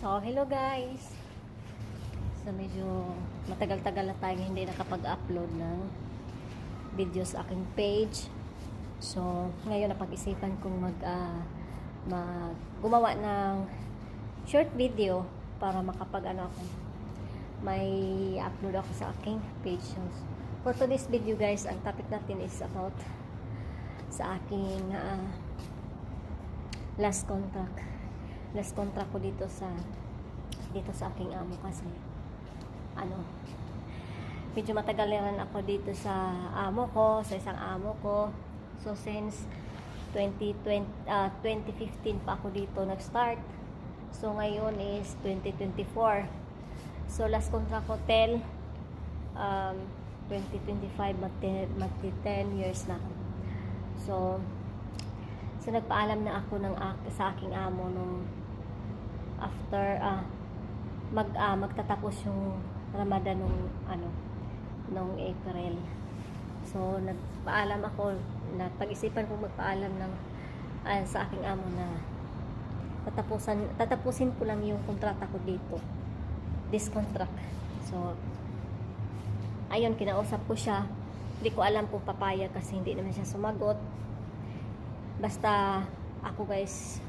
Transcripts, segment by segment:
So, hello guys. So, medyo matagal-tagal na tayo hindi nakapag-upload ng video sa aking page. So, ngayon napag-isipan kong gumawa ng short video para ako, may upload ako sa aking page. So, for today's video guys, ang topic natin is about sa aking last contract ko dito sa aking amo kasi medyo matagal na rin ako dito sa isang amo ko. So since 2015 pa ako dito nag-start. So ngayon is 2024. So last contract ko 2025 magti 10 years na. So nagpaalam na ako sa aking amo nung after magtatapos yung Ramadan nung April. So nagpaalam ako, pag-isipan kong magpaalam sa aking amo na tatapusin ko lang yung kontrata ko dito, this contract. So ayun, kinausap ko siya. Hindi ko alam kung papayag kasi hindi naman siya sumagot. Basta ako guys,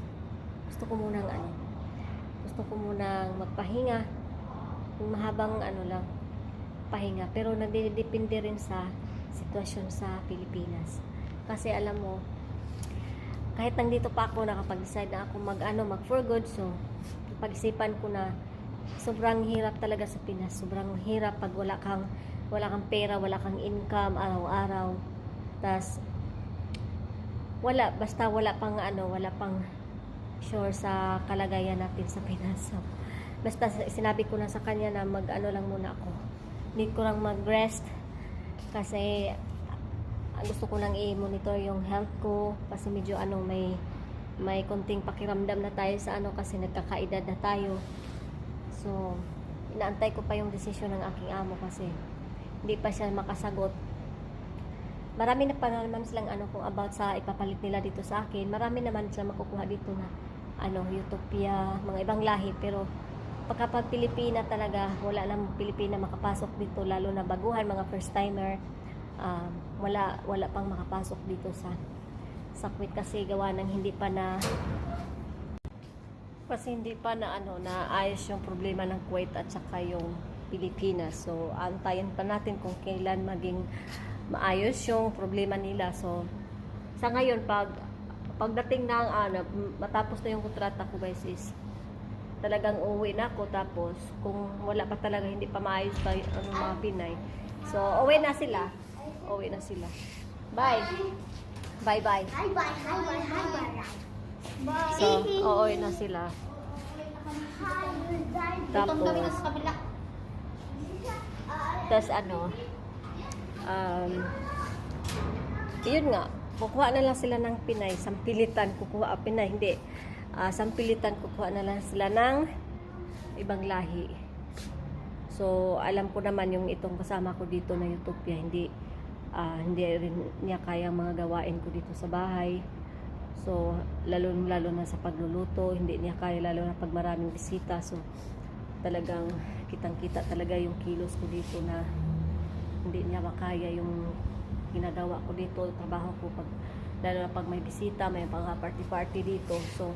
gusto ko munang magpahinga, kung mahabang lang pahinga, pero nagdedepende rin sa sitwasyon sa Pilipinas. Kasi alam mo, kahit nandito pa ako, nakapag-decide na ako mag for good. So pag-isipan ko na sobrang hirap talaga sa Pinas. Sobrang hirap pag wala kang pera, wala kang income araw-araw. Tas wala pang sure sa kalagayan natin sa Pinas. So, basta sinabi ko na sa kanya na lang muna ako. Need ko lang mag-rest kasi gusto ko lang i-monitor yung health ko kasi medyo may konting pakiramdam na tayo sa kasi nagkakaedad na tayo. So, inaantay ko pa yung desisyon ng aking amo kasi hindi pa siya makasagot. Marami na pa naman silang kung about sa ipapalit nila dito sa akin. Marami naman sila makukuha dito na Utopia, mga ibang lahi, pero pagkapag Pilipina talaga, wala lang Pilipina makapasok dito, lalo na baguhan, mga first timer. Wala pang makapasok dito sa Kuwait kasi gawa ng hindi pa na ayos yung problema ng Kuwait at saka yung Pilipinas. So antayin pa natin kung kailan maging maayos yung problema nila. So sa ngayon, pagdating ng matapos na yung kontrata ko guys, is talagang uuwi na ako. Tapos kung wala pa talaga, hindi pa maayos pa mga Pinay, so uuwi na sila. Bye bye bye. So uuwi na sila. Tapos yun nga, kukuha na lang sila ng Pinay, sampilitan kukuha na lang sila ng ibang lahi. So alam ko naman yung itong kasama ko dito na Utopia, hindi rin niya kaya mga gawain ko dito sa bahay. So lalo na sa pagluluto, hindi niya kaya, lalo na pag maraming bisita. So talagang kitang-kita talaga yung kilos ko dito na hindi niya makaya yung ginagawa ko dito, trabaho ko, lalo na pag may bisita, may mga party dito. So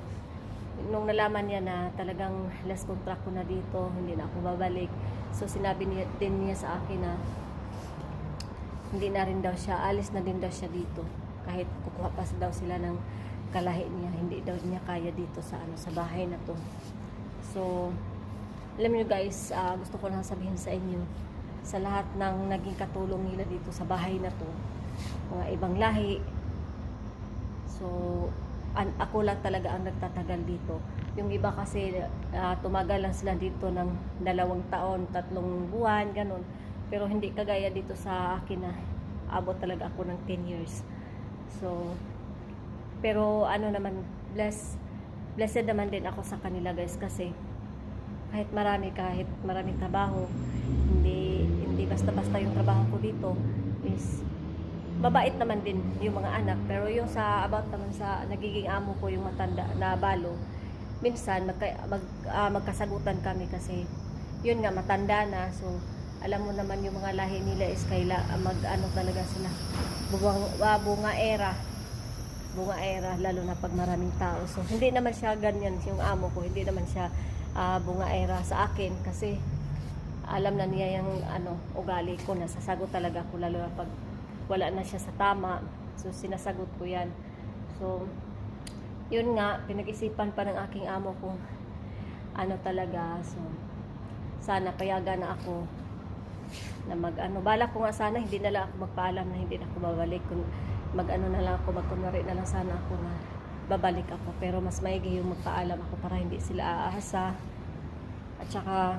nung nalaman niya na talagang last contract ko na dito, hindi na ako babalik, so sinabi din niya sa akin na hindi na rin daw siya, alis na din daw siya dito. Kahit kukuha pa daw sila ng kalahi niya, hindi daw niya kaya dito sa bahay na to. So alam niyo guys, gusto ko lang sabihin sa inyo, sa lahat ng naging katulong nila dito sa bahay na to, mga ibang lahi. So ako lang talaga ang nagtatagal dito. Yung iba kasi tumagal lang sila dito ng 2 taon, 3 buwan, ganun. Pero hindi kagaya dito sa akin na abot talaga ako ng 10 years. So pero naman, blessed naman din ako sa kanila guys, kasi kahit maraming trabaho, hindi basta-basta yung trabaho ko dito, is mabait naman din yung mga anak. Pero yung about naman sa nagiging amo ko, yung matanda na balo, minsan magkasagutan kami kasi yun nga matanda na, so alam mo naman yung mga lahi nila is mag-ano talaga sila, bunga era, lalo na pag maraming tao. So hindi naman siya ganyan yung amo ko, hindi naman siya bunga era sa akin kasi alam na niya yung ugali ko, nasasagot talaga ako lalo na pag wala na siya sa tama, so sinasagot ko yan. So yun nga, pinag-isipan pa ng aking amo kung talaga, so sana payagan na ako na balak ko nga sana hindi na lang ako magpaalam na hindi na ako babalik, kung na lang ako, magkunwari na lang sana ako na babalik ako, pero mas maigi yung magpaalam ako para hindi sila aasa, at saka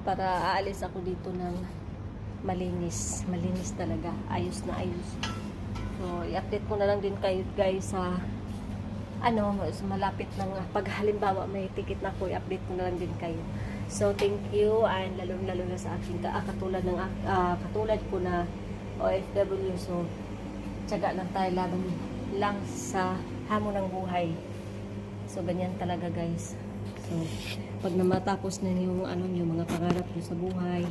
para aalis ako dito ng malinis talaga, ayos na ayos. So i-update ko na lang din kayo guys sa malapit ng pag halimbawa may ticket na ako, i-update ko na lang din kayo. So thank you, and lalo na sa akin katulad ko na OFW, so tiyaga lang tayo, laban lang sa hamon ng buhay. So ganyan talaga guys. So pag namatapos na yung yung mga pangarap niyo sa buhay,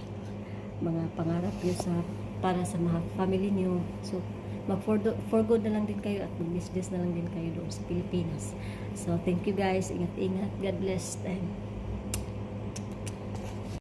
mga pangarap niyo para sa mga family niyo, so for good na lang din kayo at mag-business na lang din kayo doon sa Pilipinas. So thank you guys, ingat-ingat, God bless, and